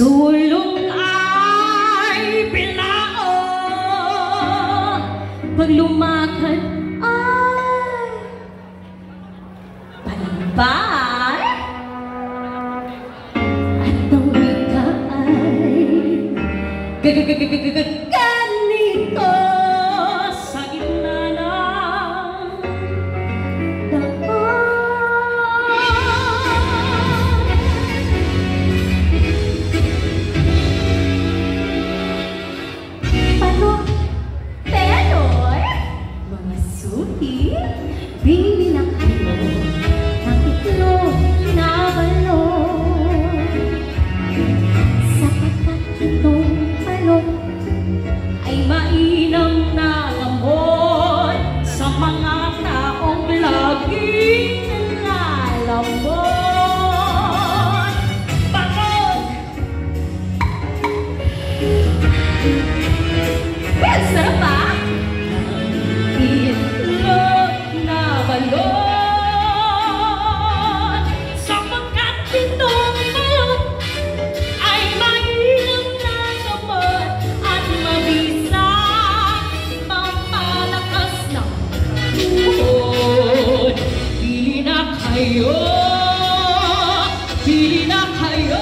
sulong ay bilao, pag lumakad ay palimpay, at ang wika ay ganito sa gitna ng daan. Mga suki, bili na kayo ng itlog na balon, sapagkat itong balon ay mainam na gamot sa mga taong laging nalalambot. Balon! Well, sarap ba? Itlog na balon, sapagkat itong balon ay mainam na gamot at mabisa pampalakas ng tuhod. Pili na kayo, pili na kayo.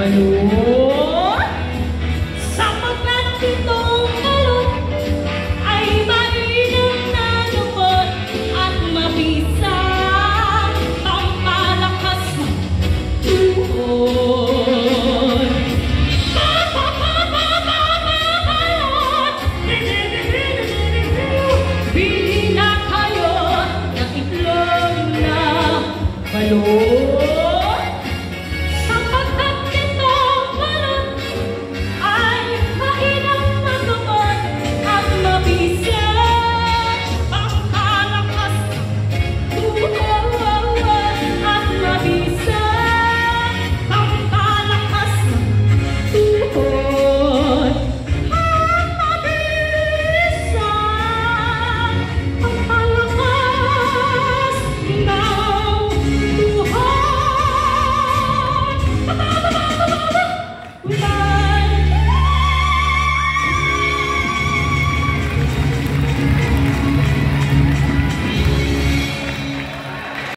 Hello.